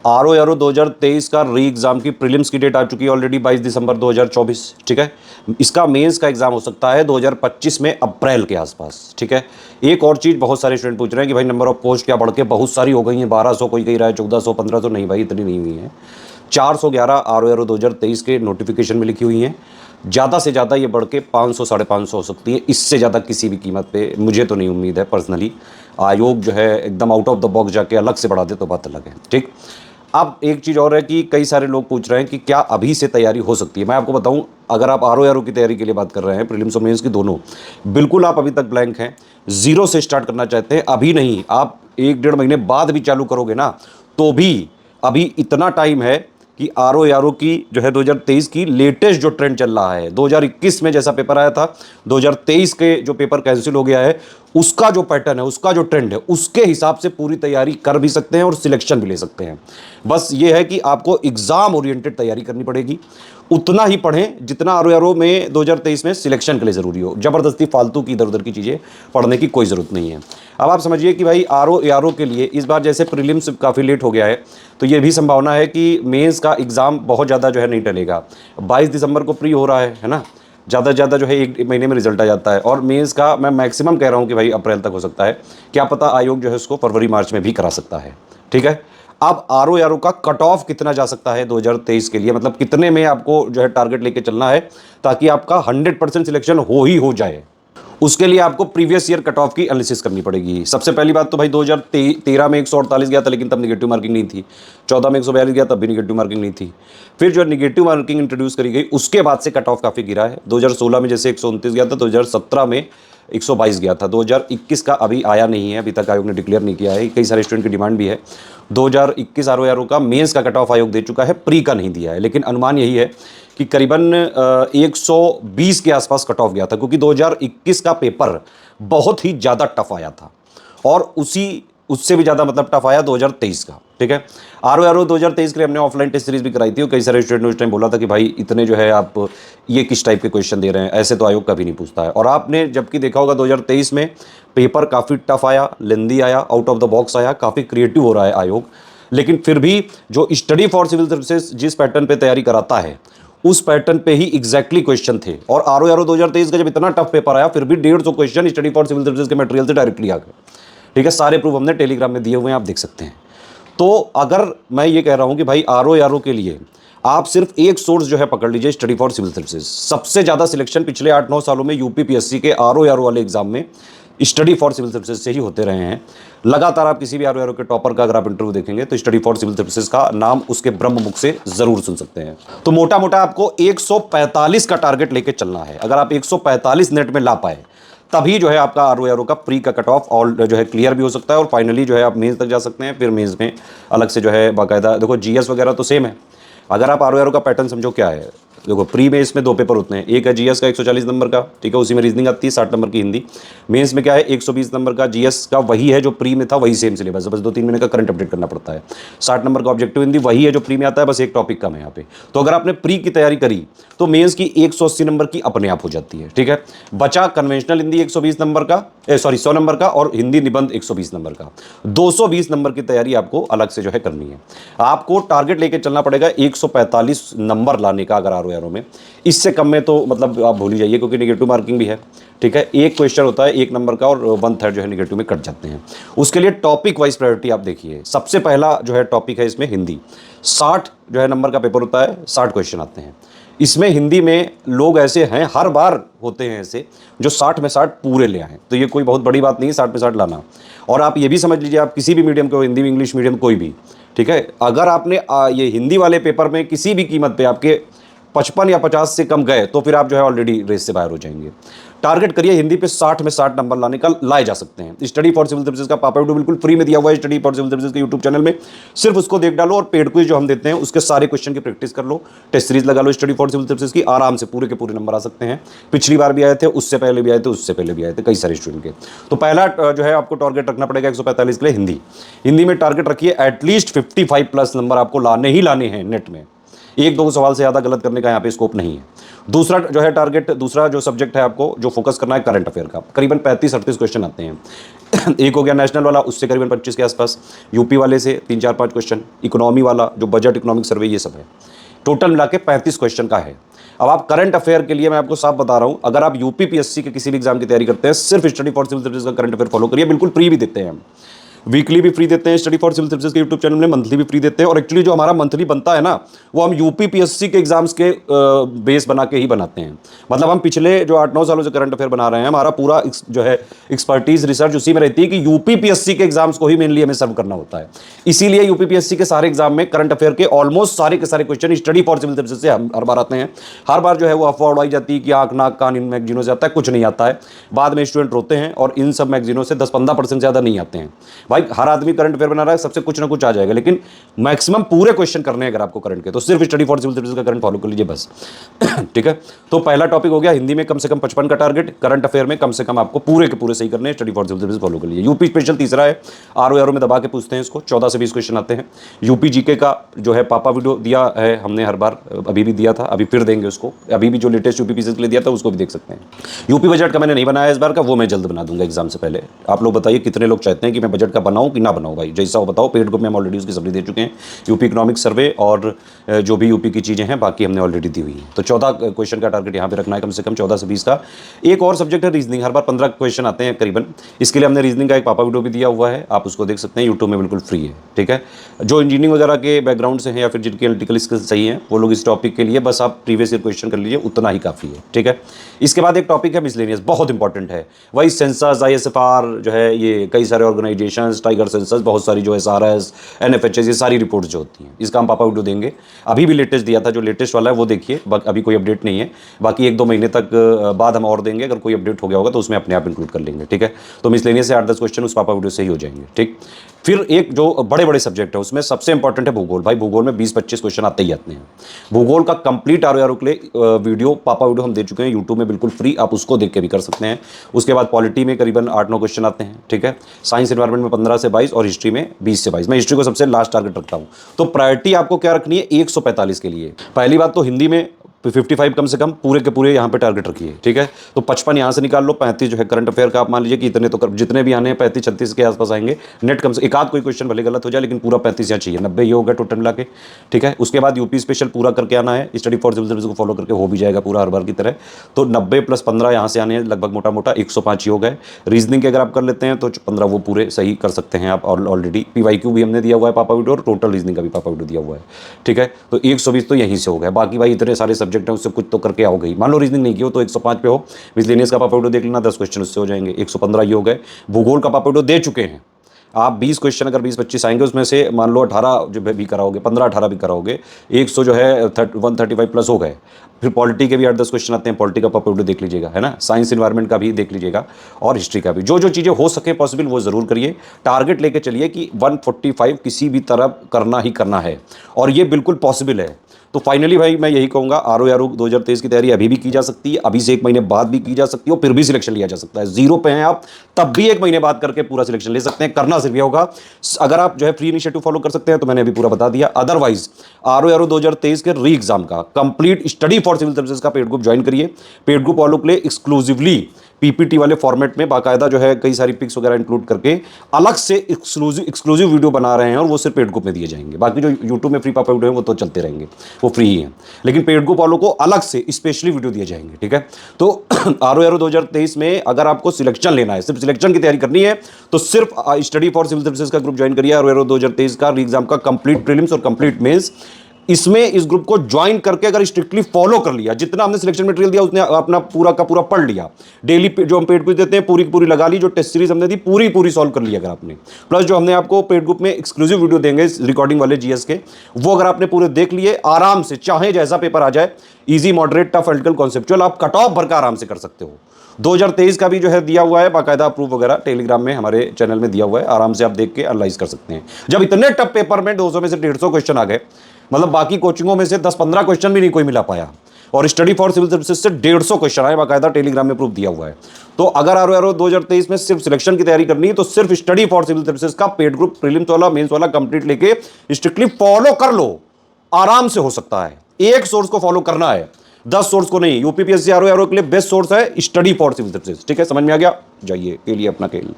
RO 2023 का री exam की प्रीलिम्स की डेट आ चुकी है ऑलरेडी 22 दिसंबर 2024। ठीक है, इसका मेंस का एग्जाम हो सकता है 2025 में अप्रैल के आसपास। ठीक है, एक और चीज़ बहुत सारे स्टूडेंट पूछ रहे हैं कि भाई नंबर ऑफ पोस्ट क्या बढ़ के बहुत सारी हो गई हैं, 1200, कोई कह रहा है 1400, 1500। नहीं भाई, इतनी नहीं हुई है। 411 आरओ 2023 के नोटिफिकेशन में लिखी हुई हैं। ज़्यादा से ज़्यादा ये बढ़ के 500, 550 हो सकती है। इससे ज़्यादा किसी भी कीमत पे मुझे तो नहीं उम्मीद है पर्सनली। आयोग जो है एकदम आउट ऑफ द बॉक्स जाके अलग से बढ़ा दे तो बात अलग है। ठीक, अब एक चीज़ और है कि कई सारे लोग पूछ रहे हैं कि क्या अभी से तैयारी हो सकती है। मैं आपको बताऊं, अगर आप आरओ की तैयारी के लिए बात कर रहे हैं, प्रीलिम्स और मेंस की दोनों, बिल्कुल आप अभी तक ब्लैंक हैं, जीरो से स्टार्ट करना चाहते हैं, अभी नहीं, आप 1-1.5 महीने बाद भी चालू करोगे ना तो भी अभी इतना टाइम है कि आरओ की जो है 2023 की लेटेस्ट जो ट्रेंड चल रहा है, 2021 में जैसा पेपर आया था, 2023 के जो पेपर कैंसिल हो गया है, उसका जो पैटर्न है, उसका जो ट्रेंड है, उसके हिसाब से पूरी तैयारी कर भी सकते हैं और सिलेक्शन भी ले सकते हैं। बस ये है कि आपको एग्जाम ओरिएंटेड तैयारी करनी पड़ेगी। उतना ही पढ़ें जितना आरओ में 2023 में सिलेक्शन के लिए ज़रूरी हो। ज़बरदस्ती फालतू की इधर उधर की चीज़ें पढ़ने की कोई ज़रूरत नहीं है। अब आप समझिए कि भाई आरओ के लिए इस बार जैसे प्रीलिम्स काफ़ी लेट हो गया है, तो ये भी संभावना है कि मेंस का एग्ज़ाम बहुत ज़्यादा जो है नहीं टलेगा। 22 दिसंबर को प्री हो रहा है ना, ज़्यादा से ज़्यादा जो है 1 महीने में रिजल्ट आ जाता है। और मेंस का मैं मैक्सिमम कह रहा हूँ कि भाई अप्रैल तक हो सकता है, क्या पता आयोग जो है उसको फरवरी मार्च में भी करा सकता है। ठीक है, अब आरओ का कट ऑफ कितना जा सकता है 2023 के लिए, मतलब कितने में आपको जो है टारगेट लेके चलना है ताकि आपका 100% सिलेक्शन हो जाए। उसके लिए आपको प्रीवियस ईयर कट ऑफ की एनालिसिस करनी पड़ेगी। सबसे पहली बात तो भाई 2013 में 148 गया था, लेकिन तब निगेटिव मार्किंग नहीं थी। 14 में 142 गया, तब भी निगेटिव मार्किंग नहीं थी। फिर जो निगेटिव मार्किंग इंट्रोड्यूस करी गई, उसके बाद से कट ऑफ काफ़ी गिरा है। 2016 में जैसे 129 गया था, 2017 में 122 गया था। 2021 का अभी आया नहीं है, अभी तक आयोग ने डिक्लेयर नहीं किया है। कई सारे स्टूडेंट की डिमांड भी है। 2021 आरओ का मेंस का कट ऑफ आयोग दे चुका है, प्री का नहीं दिया है, लेकिन अनुमान यही है कि करीबन 120 के आसपास कट ऑफ गया था, क्योंकि 2021 का पेपर बहुत ही ज़्यादा टफ आया था और उससे भी ज़्यादा मतलब टफ आया 2023 का। ठीक है, आरओ 2023 के लिए हमने ऑफलाइन टेस्ट सीरीज भी कराई थी और कई सारे स्टूडेंट ने उस टाइम बोला था कि भाई इतने जो है आप ये किस टाइप के क्वेश्चन दे रहे हैं, ऐसे तो आयोग कभी नहीं पूछता है। और आपने जबकि देखा होगा 2023 में पेपर काफ़ी टफ आया, लेंदी आया, आउट ऑफ द बॉक्स आया, काफ़ी क्रिएटिव हो रहा है आयोग। लेकिन फिर भी जो स्टडी फॉर सिविल सर्विसेज जिस पैटर्न पे तैयारी कराता है, उस पैटर्न पे ही एग्जैक्टली क्वेश्चन थे। और आरओ 2023 का जब इतना टफ पेपर आया, फिर भी 150 question study for civil services के मटेरियल से डायरेक्टली आ गए। ठीक है, सारे प्रूफ हमने टेलीग्राम में दिए हुए हैं, आप देख सकते हैं। तो अगर मैं ये कह रहा हूं कि भाई आरओ के लिए आप सिर्फ एक सोर्स जो है पकड़ लीजिए, स्टडी फॉर सिविल सर्विसेज। सबसे ज़्यादा सिलेक्शन पिछले 8-9 सालों में यूपीपीएससी के आरओ वाले एग्जाम में स्टडी फॉर सिविल सर्विसेज से ही होते रहे हैं। लगातार आप किसी भी आरओ के टॉपर का अगर आप इंटरव्यू देखेंगे तो स्टडी फॉर सिविल सर्विसेज का नाम उसके ब्रह्म मुख से जरूर सुन सकते हैं। तो मोटा मोटा आपको 145 का टारगेट लेके चलना है। अगर आप 145 नेट में ला पाए, तभी जो है आपका आरओ का प्री का कट ऑफ ऑल जो है क्लियर भी हो सकता है और फाइनली जो है आप मेंस तक जा सकते हैं। फिर मेंस में अलग से जो है बाकायदा, देखो जीएस वगैरह तो सेम है। अगर आप आरओ का पैटर्न समझो क्या है, देखो प्री में इसमें 2 पेपर होते हैं। एक है जीएस का 140 नंबर का, ठीक है, उसी में रीजनिंग आती है, 60 नंबर की हिंदी। मेंस में क्या है, 120 नंबर का जीएस का, वही है जो प्री में था, वही सेम सिलेबस, बस 2-3 महीने का करंट अपडेट करना पड़ता है। 60 नंबर का ऑब्जेक्टिव हिंदी, वही है जो प्री में आता है, बस एक टॉपिक कम है यहाँ पे। तो अगर आपने प्री की तैयारी करी तो मेंस की 180 नंबर की अपने आप हो जाती है। ठीक है, बचा कन्वेंशनल हिंदी 120 नंबर का, 100 नंबर का, और हिंदी निबंध 120 नंबर का। 220 नंबर की तैयारी आपको अलग से जो है करनी है। आपको टारगेट लेके चलना पड़ेगा 145 नंबर लाने का अगर आरओ में। इससे कम में तो मतलब आप भूल ही जाइए, क्योंकि नेगेटिव मार्किंग भी है। ठीक है, एक क्वेश्चन होता है 1 नंबर का और 1/3 जो है नेगेटिव में कट जाते हैं। उसके लिए टॉपिक वाइज प्रायोरिटी आप देखिए। सबसे पहला जो है टॉपिक है इसमें हिंदी। 60 जो है नंबर का पेपर होता है, 60 क्वेश्चन आते हैं इसमें। हिंदी में लोग ऐसे हैं, हर बार होते हैं ऐसे जो 60 में 60 पूरे ले आए, तो ये कोई बहुत बड़ी बात नहीं है 60 में 60 लाना। और आप ये भी समझ लीजिए, आप किसी भी मीडियम को, हिंदी में, इंग्लिश मीडियम, कोई भी, ठीक है, अगर आपने ये हिंदी वाले पेपर में किसी भी कीमत पे आपके 55 या 50 से कम गए तो फिर आप जो है ऑलरेडी रेस से बाहर हो जाएंगे। टारगेट करिए हिंदी पे 60 में 60 नंबर लाने का, लाए जा सकते हैं। स्टडी फॉर सिविल सर्विसेज का पापा वीडियो बिल्कुल फ्री में दिया हुआ है स्टडी फॉर सिविल सर्विसेज के यूट्यूब चैनल में, सिर्फ उसको देख डालो और पेड क्विज जो हम देते हैं उसके सारे क्वेश्चन की प्रैक्टिस कर लो, टेस्ट सीरीज लगा लो स्टडी फॉर सिविल सर्विसेज की, आराम से पूरे के पूरे नंबर आ सकते हैं। पिछली बार भी आए थे, उससे पहले भी आए थे, उससे पहले भी आए थे, कई सारे स्टूडेंट के। तो पहला जो है आपको टारगेट रखना पड़ेगा 145 के लिए हिंदी। हिंदी में टारगेट रखिए एटलीस्ट 55 प्लस नंबर आपको लाने ही लाने हैं नेट में। एक दो सवाल से ज़्यादा गलत करने का यहाँ पे स्कोप नहीं है। दूसरा जो है टारगेट, दूसरा जो सब्जेक्ट है आपको जो फोकस करना है करंट अफेयर का, करीबन 35-38 क्वेश्चन आते हैं। एक हो गया नेशनल वाला, उससे करीबन 25 के आसपास, यूपी वाले से 3-4-5 क्वेश्चन, इकोनॉमी वाला जो बजट इकोनॉमिक सर्वे ये सब है, टोटल मिला के 35 क्वेश्चन का है। अब आप करंट अफेयर के लिए मैं आपको साफ बता रहा हूं, अगर आप यूपीपीएससी के किसी भी एग्जाम की तैयारी करते हैं, सिर्फ स्टडी फॉर सिविल सर्विसेज का करंट अफेयर फॉलो करिए, बिल्कुल फ्री भी देते हैं हम, वीकली भी फ्री देते हैं स्टडी फॉर सिविल सर्विसेज के यूट्यूब चैनल में, मंथली भी फ्री देते हैं। और एक्चुअली जो हमारा मंथली बनता है ना, वो हम यूपीपीएससी के एग्जाम्स के बेस बना के ही बनाते हैं। मतलब हम पिछले जो 8-9 सालों से करंट अफेयर बना रहे हैं, हमारा पूरा जो है एक्सपर्टीज रिसर्च उसी में रहती है कि यूपीपीएससी के एग्जाम्स को ही मेनली हमें सर्व करना होता है। इसीलिए यूपीपीएससी के सारे एग्जाम में करंट अफेयर के ऑलमोस्ट सारे के सारे question study for civil services से हर बार आते हैं। हर बार जो है वो अफवाह उड़ाई जाती है कि आंख नाक कान इन मैगजीनों से आता है, कुछ नहीं आता है। बाद में स्टूडेंट रोते हैं, और इन सब मैगजीनों से 10-15% से ज़्यादा नहीं आते हैं। भाई हर आदमी करंट अफेयर बना रहा है, सबसे कुछ ना कुछ आ जाएगा, लेकिन मैक्सिमम पूरे क्वेश्चन करने हैं अगर आपको करंट के, तो सिर्फ स्टडी फॉर सिविल सर्विसेज का करंट फॉलो कर लीजिए बस। ठीक है, तो पहला टॉपिक हो गया हिंदी में कम से कम 55 का टारगेट, करंट अफेयर में कम से कम आपको पूरे के पूरे सही करने हैं, study for civil services follow कर लीजिए। यूपी स्पेशल तीसरा है, आरओ में दबा के पूछते हैं इसको, 14 से 20 क्वेश्चन आते हैं। यूपी जीके का जो है पापा वीडियो दिया है हमने हर बार, अभी भी दिया था, अभी फिर देंगे उसको, अभी भी जो लेटेस्ट यूपी पीसीएस के लिए दिया था उसको भी देख सकते हैं। यूपी बजट का मैंने नहीं बनाया इस बार का, वो मैं जल्द बना दूंगा एग्जाम से पहले। आप लोग बताइए कितने लोग चाहते हैं कि मैं बजट का बनाऊं कि ना बनाऊं, भाई जैसा हो बताओ। पेड ग्रुप में हम ऑलरेडी उसकी सब्जी दे चुके हैं, यूपी इकोनॉमिक सर्वे और जो भी यूपी की चीज़ें हैं बाकी हमने ऑलरेडी दी हुई है। तो 14 क्वेश्चन का टारगेट यहाँ पे रखना है, कम से कम 14 से 20 का। एक और सब्जेक्ट है रीजनिंग, हर बार 15 क्वेश्चन आते हैं करीबन, इसके लिए हमने रीजनिंग का एक पापा वीडियो भी दिया हुआ है, आप उसको देख सकते हैं, यूट्यूब में बिल्कुल फ्री है। ठीक है, जो इंजीनियरिंग वगैरह के बैकग्राउंड से हैं या फिर जिनकी एनालिटिकल स्किल्स सही हैं, वो लोग इस टॉपिक के लिए बस आप प्रीवियस ईयर क्वेश्चन कर लीजिए, उतना ही काफ़ी है। ठीक है, इसके बाद एक टॉपिक है मिसलेनियस, बहुत इंपॉर्टेंट है, वही सेंसस, ISFR जो है, ये कई सारे ऑर्गेनाइजेशन, टाइगर सेंसस, बहुत सारी जो SRS, NFHS, ये सारी रिपोर्ट्स जो होती हैं, इसका हम पापा वीडियो देंगे। अभी भी लेटेस्ट दिया था, जो लेटेस्ट वाला है वो देखिए, अभी कोई अपडेट नहीं है, बाकी 1-2 महीने तक बाद हम और देंगे, अगर कोई अपडेट हो गया होगा तो उसमें अपने आप इंक्लूड कर लेंगे। ठीक है, तो मिसलेनियस से 8-10 क्वेश्चन उस पापा वीडियो से ही हो जाएंगे। ठीक, फिर एक जो बड़े बड़े सब्जेक्ट है उसमें सबसे इंपॉर्टेंट है भूगोल। भाई भूगोल में 20-25 क्वेश्चन आते ही आते हैं। भूगोल का कंप्लीट आरओ के लिए वीडियो, पापा वीडियो हम दे चुके हैं यूट्यूब में, बिल्कुल फ्री, आप उसको देख के भी कर सकते हैं। उसके बाद पॉलिटी में करीबन 8-9 क्वेश्चन आते हैं। ठीक है, साइंस एनवायरमेंट में 15 से 22 और हिस्ट्री में 20 से 22। मैं हिस्ट्री को सबसे लास्ट टारगेट रखता हूँ। तो प्रायोरिटी आपको क्या रखनी है 145 के लिए। पहली बात तो हिंदी में 55 कम से कम पूरे के पूरे यहाँ पे टारगेट रखिए। ठीक है, तो 55 यहाँ से निकाल लो, 35 जो है करंट अफेयर का आप मान लीजिए कि इतने तो जितने भी आने हैं 35-36 के आसपास आएंगे नेट, कम से एक आध कोई क्वेश्चन भले गलत हो जाए, लेकिन पूरा 35 यहाँ चाहिए, 90 ये होगा टोटल मिला के। ठीक है, उसके बाद यूपी स्पेशल पूरा करके आना है, स्टडी फॉर सिविल सर्विस को फॉलो करके हो भी जाएगा पूरा हर बार की तरह। तो 90 + 15 यहाँ से आने हैं, लगभग मोटा मोटा 105 ही हो गए। रीजनिंग के अगर आप कर लेते हैं तो 15 वो पूरे सही कर सकते हैं आप, ऑलरेडी PYQ भी हमने दिया हुआ है पापा वीडियो, और टोटल रीजनिंग का भी पापा वीडियो दिया हुआ है। ठीक है, तो 120 तो यहीं से हो गया। बाकी भाई इतने सारे सब्जेक्ट हैं, उससे कुछ तो करके आओ गई। मान लो रीजनिंग नहीं की हो तो 105 पे हो, मिसलेनियस का पापा वीडियो देख लेना, 10 क्वेश्चन उससे हो जाएंगे, 115 ये हो गए। भूगोल का पापा वीडियो दे चुके हैं आप, 20 क्वेश्चन अगर 20-25 आएंगे उसमें से मान लो 18 जो भी कराओगे, 15-18 भी कराओगे, 100 जो है 135 प्लस हो गए। फिर पॉलिटी के भी 8-10 क्वेश्चन आते हैं, पॉलिटी का पापा वीडियो देख लीजिएगा, है ना, साइंस एनवायरमेंट का भी देख लीजिएगा, और हिस्ट्री का भी। जो जो चीज़ें हो सके पॉसिबल वो ज़रूर करिए। टारगेट लेके चलिए कि 145 किसी भी तरह करना ही करना है, और ये बिल्कुल पॉसिबल है। तो फाइनली भाई मैं यही कहूँगा, आरओ 2023 की तैयारी अभी भी की जा सकती है, अभी से 1 महीने बाद भी की जा सकती है, और फिर भी सिलेक्शन लिया जा सकता है। 0 पे हैं आप तब भी 1 महीने बाद करके पूरा सिलेक्शन ले सकते हैं। करना सिर्फ ये होगा, अगर आप जो है फ्री इनिशिएटिव फॉलो कर सकते हैं तो मैंने अभी पूरा बता दिया। अदरवाइज आरओ 2023 के री एग्जाम का complete study for civil services का पेड ग्रुप ज्वाइन करिए। पेड ग्रुप वालों के लिए एक्सक्लूसिवली PPT वाले फॉर्मेट में बाकायदा जो है कई सारी पिक्स वगैरह इंक्लूड करके अलग से एक्सक्लूसिव वीडियो बना रहे हैं, और वो सिर्फ पेड ग्रुप में दिए जाएंगे। बाकी जो यूट्यूब में फ्री पापा वीडियो है वो तो चलते रहेंगे, वो फ्री ही हैं, लेकिन पेड ग्रुप वालों को अलग से स्पेशली वीडियो दिए जाएंगे। ठीक है, तो आरओ 2023 में अगर आपको सिलेक्शन लेना है, सिर्फ सिलेक्शन की तैयारी करनी है, तो सिर्फ स्टडी फॉर सिविल सर्विसेज का ग्रुप ज्वाइन करिए। आरओ 2023 का री एग्जाम का कंप्लीट प्रीलिम्स और कंप्लीट मेंस, इसमें इस ग्रुप को ज्वाइन करके अगर स्ट्रिक्टली फॉलो कर लिया, जितना हमने सिलेक्शन मटेरियल दिया उसने अपना पूरा का पूरा पढ़ लिया, डेली जो हम पेड क्विज देते हैं पूरी की पूरी लगा ली, जो टेस्ट सीरीज हमने दी पूरी सॉल्व कर लिया अगर आपने, प्लस जो हमने आपको पेड ग्रुप में एक्सक्लूसिव वीडियो देंगे रिकॉर्डिंग वाले जीएस के, वो अगर आपने पूरे देख लिए, आराम से चाहे जैसा पेपर आ जाए, इजी मॉडरेट टफ एलिटिकल कॉन्सेप्चुअल, आप कट ऑफ भर का आराम से कर सकते हो। 2023 का भी जो है दिया हुआ है बाकायदा प्रूफ वगैरह, टेलीग्राम में हमारे चैनल में दिया हुआ है, आराम से आप देख के एनालाइज कर सकते हैं। जब इतने टफ पेपर में 200 में से 150 क्वेश्चन आ गए, मतलब बाकी कोचिंगों में से 10-15 क्वेश्चन भी नहीं कोई मिला पाया, और स्टडी फॉर सिविल सर्विसेज से 150 क्वेश्चन आए, बाकायदा टेलीग्राम में प्रूफ दिया हुआ है। तो अगर आरओ 2023 में सिर्फ सिलेक्शन की तैयारी करनी है तो सिर्फ स्टडी फॉर सिविल सर्विसेज का पेड ग्रुप प्रीलिम्स वाला मेंस वाला कंप्लीट लेके स्ट्रिक्टली फॉलो कर लो, आराम से हो सकता है। एक सोर्स को फॉलो करना है, 10 सोर्स को नहीं। यूपीपीएससी आरओ के लिए बेस्ट सोर्स है स्टडी फॉर सिविल सर्विसेज। ठीक है, समझ में आ गया? जाइए के लिए अपना खेल।